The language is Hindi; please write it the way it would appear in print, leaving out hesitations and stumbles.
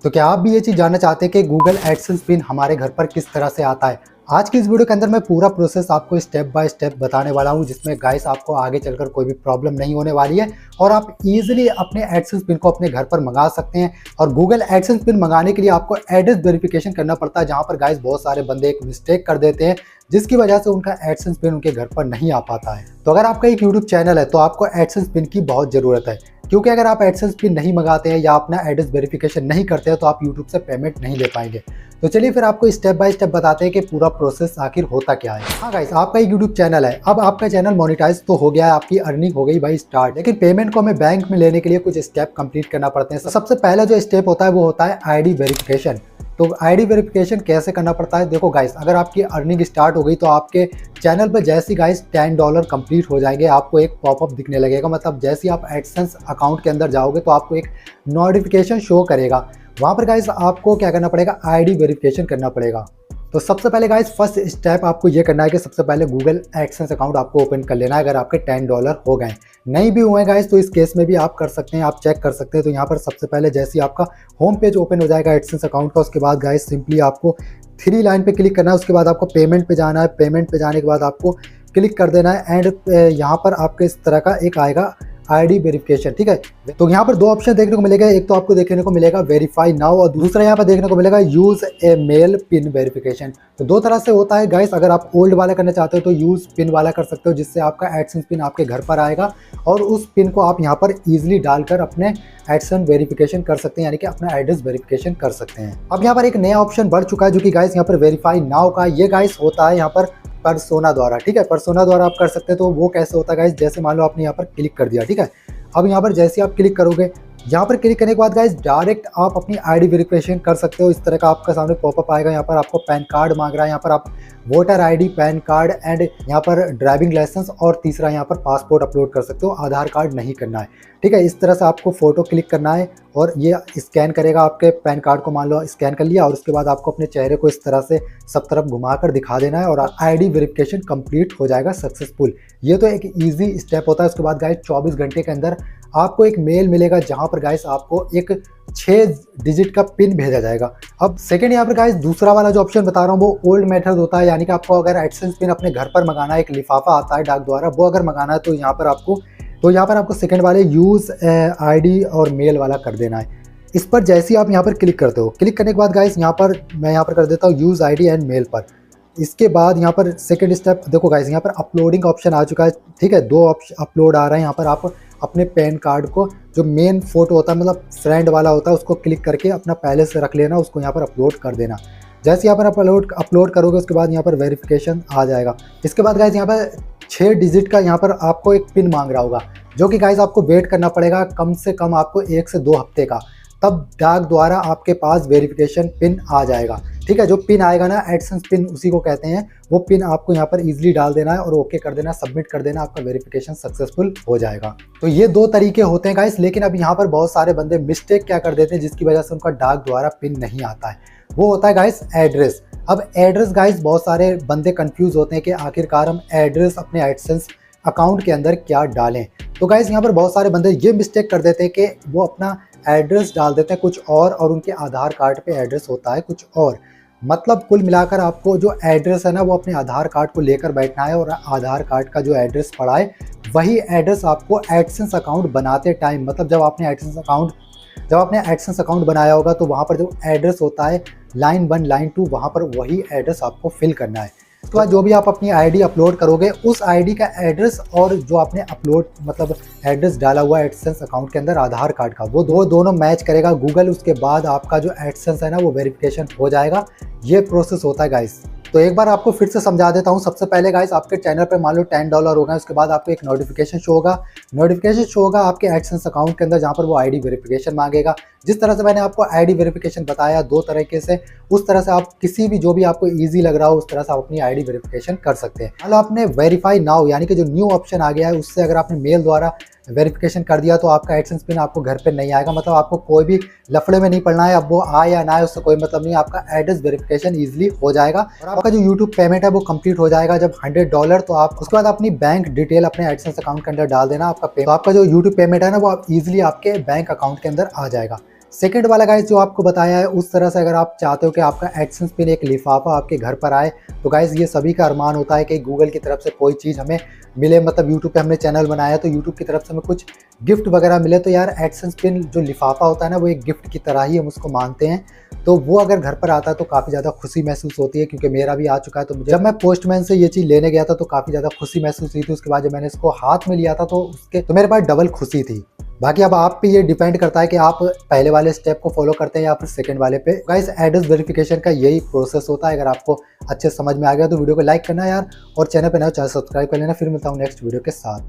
तो क्या आप भी ये चीज़ जानना चाहते हैं कि गूगल एडसेंस पिन हमारे घर पर किस तरह से आता है? आज की इस वीडियो के अंदर मैं पूरा प्रोसेस आपको स्टेप बाय स्टेप बताने वाला हूँ, जिसमें गाइस आपको आगे चलकर कोई भी प्रॉब्लम नहीं होने वाली है और आप इजीली अपने एडसेंस पिन को अपने घर पर मंगा सकते हैं। और गूगल एडसेंस पिन मंगाने के लिए आपको एड्रेस वेरिफिकेशन करना पड़ता है, जहाँ पर गाइस बहुत सारे बंदे एक मिस्टेक कर देते हैं, जिसकी वजह से उनका एडसेंस पिन उनके घर पर नहीं आ पाता है। तो अगर आपका एक यूट्यूब चैनल है तो आपको एडसेंस पिन की बहुत ज़रूरत है, क्योंकि अगर आप एडसेंस पिन नहीं मंगाते हैं या अपना एड्रेस वेरिफिकेशन नहीं करते हैं तो आप यूट्यूब से पेमेंट नहीं ले पाएंगे। तो चलिए फिर आपको स्टेप बाय स्टेप बताते हैं कि पूरा प्रोसेस आखिर होता क्या है। हाँ गाइस, आपका एक यूट्यूब चैनल है, अब आपका चैनल मोनेटाइज तो हो गया है, आपकी अर्निंग हो गई भाई स्टार्ट, लेकिन पेमेंट को हमें बैंक में लेने के लिए कुछ स्टेप कंप्लीट करना पड़ते हैं। सबसे पहला जो स्टेप होता है वो होता है आईडी वेरिफिकेशन। तो आईडी वेरिफिकेशन कैसे करना पड़ता है? देखो गाइस, अगर आपकी अर्निंग स्टार्ट हो गई तो आपके चैनल पर जैसे ही गाइस $10 कंप्लीट हो जाएंगे, आपको एक पॉपअप दिखने लगेगा। मतलब जैसे ही आप एडसेंस अकाउंट के अंदर जाओगे तो आपको एक नोटिफिकेशन शो करेगा। वहाँ पर गाइस आपको क्या करना पड़ेगा? आईडी वेरिफिकेशन करना पड़ेगा। तो सबसे पहले गाइस फर्स्ट स्टेप आपको ये करना है कि सबसे पहले गूगल एडसेंस अकाउंट आपको ओपन कर लेना है। अगर आपके $10 हो गए, नहीं भी हुए गाइस तो इस केस में भी आप कर सकते हैं, आप चेक कर सकते हैं। तो यहाँ पर सबसे पहले जैसे ही आपका होम पेज ओपन हो जाएगा एडसेंस अकाउंट का, उसके बाद गाइस सिंपली आपको 3 लाइन पे क्लिक करना है। उसके बाद आपको पेमेंट पे जाना है, पेमेंट पे जाने के बाद आपको क्लिक कर देना है एंड यहाँ पर आपके इस तरह का एक आएगा आईडी वेरिफिकेशन, ठीक है। तो यहाँ पर दो ऑप्शन देखने को मिलेगा, एक तो आपको देखने को मिलेगा वेरीफाई नाउ और दूसरा यहाँ पर देखने को मिलेगा यूज ए मेल पिन वेरिफिकेशन। तो दो तरह से होता है गाइस, अगर आप ओल्ड वाला करना चाहते हो तो यूज पिन वाला कर सकते हो, जिससे आपका एडसेंस पिन आपके घर पर आएगा और उस पिन को आप यहाँ पर इजीली डालकर अपने एडसेंस वेरिफिकेशन कर सकते हैं, यानी कि अपना एड्रेस वेरिफिकेशन कर सकते हैं। अब यहाँ पर एक नया ऑप्शन बढ़ चुका है जो कि गाइस यहाँ पर वेरीफाई नाउ का, ये गाइस होता है यहाँ पर पर्सोना द्वारा, ठीक है। पर्सोना द्वारा आप कर सकते हैं। तो वो कैसे होता है गाइस? जैसे मान लो आपने यहाँ पर क्लिक कर दिया, ठीक है। अब यहाँ पर जैसे आप क्लिक करोगे, यहाँ पर क्लिक करने के बाद गाइस डायरेक्ट आप अपनी आईडी वेरिफिकेशन कर सकते हो। इस तरह का आपका सामने पॉपअप आएगा। यहाँ पर आपको पैन कार्ड मांग रहा है, यहाँ पर आप voter ID, pan card and यहाँ पर ड्राइविंग लाइसेंस और तीसरा यहाँ पर पासपोर्ट अपलोड कर सकते हो, आधार कार्ड नहीं करना है, ठीक है। इस तरह से आपको फोटो क्लिक करना है और ये स्कैन करेगा आपके पैन कार्ड को, मान लो स्कैन कर लिया, और उसके बाद आपको अपने चेहरे को इस तरह से सब तरफ घुमाकर दिखा देना है और आईडी वेरिफिकेशन कंप्लीट हो जाएगा सक्सेसफुल। ये तो एक इजी स्टेप होता है। उसके बाद गाइस 24 घंटे के अंदर आपको एक मेल मिलेगा जहां पर गाइस आपको एक 6 डिजिट का पिन भेजा जाएगा। अब सेकंड यहाँ पर गाइस दूसरा वाला जो ऑप्शन बता रहा हूँ वो ओल्ड मेथड होता है, यानी कि आपको अगर एडसेंस पिन अपने घर पर मंगाना है, एक लिफाफा आता है डाक द्वारा, वो अगर मंगाना है तो यहाँ पर आपको सेकंड वाले यूज़ आईडी और मेल वाला कर देना है। इस पर जैसे ही आप यहाँ पर क्लिक करते हो, क्लिक करने के बाद गाइस मैं यहाँ पर कर देता हूँ यूज़ आईडी एंड मेल पर। इसके बाद यहाँ पर सेकंड स्टेप देखो गाइस, यहाँ पर अपलोडिंग ऑप्शन आ चुका है, ठीक है। 2 ऑप्शन अपलोड आ रहा है। यहाँ पर आप अपने पैन कार्ड को, जो मेन फोटो होता है मतलब फ्रेंड वाला होता है, उसको क्लिक करके अपना पहले से रख लेना, उसको यहाँ पर अपलोड कर देना। जैसे यहाँ पर अपलोड करोगे उसके बाद यहाँ पर वेरिफिकेशन आ जाएगा। इसके बाद गाइस यहाँ पर 6 डिजिट का यहाँ पर आपको एक पिन मांग रहा होगा, जो कि गाइस आपको वेट करना पड़ेगा कम से कम आपको 1 से 2 हफ्ते का, तब डाक द्वारा आपके पास वेरिफिकेशन पिन आ जाएगा, ठीक है। जो पिन आएगा ना, एडसेंस पिन उसी को कहते हैं, वो पिन आपको यहाँ पर इजीली डाल देना है और ओके कर देना, सबमिट कर देना, आपका वेरिफिकेशन सक्सेसफुल हो जाएगा। तो ये 2 तरीके होते हैं गाइस, लेकिन अब यहाँ पर बहुत सारे बंदे मिस्टेक क्या कर देते हैं जिसकी वजह से उनका डाक द्वारा पिन नहीं आता है, वो होता है गाइस एड्रेस। अब एड्रेस गाइस बहुत सारे बंदे कंफ्यूज होते हैं कि आखिरकार हम एड्रेस अपने एडसेंस अकाउंट के अंदर क्या डालें। तो गाइस यहाँ पर बहुत सारे बंदे ये मिस्टेक कर देते हैं कि वो अपना एड्रेस डाल देते हैं कुछ और उनके आधार कार्ड पे एड्रेस होता है कुछ और। मतलब कुल मिलाकर आपको जो एड्रेस है ना, वो अपने आधार कार्ड को लेकर बैठना है और आधार कार्ड का जो एड्रेस पड़ा है वही एड्रेस आपको एडसेंस अकाउंट बनाते टाइम, मतलब जब आपने एडसेंस अकाउंट बनाया होगा तो वहाँ पर जो एड्रेस होता है लाइन 1 लाइन 2, वहाँ पर वही एड्रेस आपको फिल करना है। उसके बाद जो भी आप अपनी आईडी अपलोड करोगे, उस आईडी का एड्रेस और जो आपने मतलब एड्रेस डाला हुआ है एडसेंस अकाउंट के अंदर आधार कार्ड का, वो दोनों मैच करेगा गूगल। उसके बाद आपका जो एडसेंस है ना वो वेरिफिकेशन हो जाएगा। ये प्रोसेस होता है गाइस। तो एक बार आपको फिर से समझा देता हूँ। सबसे पहले गाइस आपके चैनल पे मान लो $10 हो गए, उसके बाद आपको एक नोटिफिकेशन शो होगा आपके एडसेंस अकाउंट के अंदर, जहाँ पर वो आईडी वेरिफिकेशन मांगेगा। जिस तरह से मैंने आपको आईडी वेरिफिकेशन बताया 2 तरीके से, उस तरह से आप किसी भी जो भी आपको ईजी लग रहा हो उस तरह से आप अपनी आईडी वेरिफिकेशन कर सकते हैं। मान लो आपने वेरीफाई नाउ यानी कि जो न्यू ऑप्शन आ गया है, उससे अगर आपने मेल द्वारा वेरिफिकेशन कर दिया तो आपका एडसेंस पिन आपको घर पे नहीं आएगा। मतलब आपको कोई भी लफड़े में नहीं पड़ना है, अब वो आए या ना आए उससे कोई मतलब नहीं, आपका एड्रेस वेरिफिकेशन इजीली हो जाएगा और आपका जो यूट्यूब पेमेंट है वो कंप्लीट हो जाएगा जब $100। तो आप उसके बाद अपनी बैंक डिटेल अपने एडसेंस अकाउंट के अंदर डाल देना, आपका जो यूट्यूब पेमेंट है ना वो इजीली आपके बैंक अकाउंट के अंदर आ जाएगा। सेकंड वाला गाइस जो आपको बताया है उस तरह से अगर आप चाहते हो कि आपका एडसेंस पिन एक लिफाफा आपके घर पर आए, तो गाइस ये सभी का अरमान होता है कि गूगल की तरफ से कोई चीज़ हमें मिले। मतलब यूट्यूब पे हमने चैनल बनाया तो यूट्यूब की तरफ से हमें कुछ गिफ्ट वगैरह मिले। तो यार एडसेंस पिन जो लिफाफा होता है ना, वो एक गिफ्ट की तरह ही हम उसको मानते हैं। तो वो अगर घर पर आता है तो काफ़ी ज़्यादा खुशी महसूस होती है, क्योंकि मेरा भी आ चुका है। तो जब मैं पोस्टमैन से ये चीज़ लेने गया था तो काफ़ी ज़्यादा खुशी महसूस हुई थी। उसके बाद जब मैंने इसको हाथ में लिया था तो मेरे पास डबल खुशी थी। बाकी अब आप पे ये डिपेंड करता है कि आप पहले वाले स्टेप को फॉलो करते हैं या फिर सेकंड वाले पे। गाइस एड्रेस वेरिफिकेशन का यही प्रोसेस होता है। अगर आपको अच्छे समझ में आ गया तो वीडियो को लाइक करना यार, और चैनल पे नए हो चैनल सब्सक्राइब कर लेना। फिर मिलता हूँ नेक्स्ट वीडियो के साथ।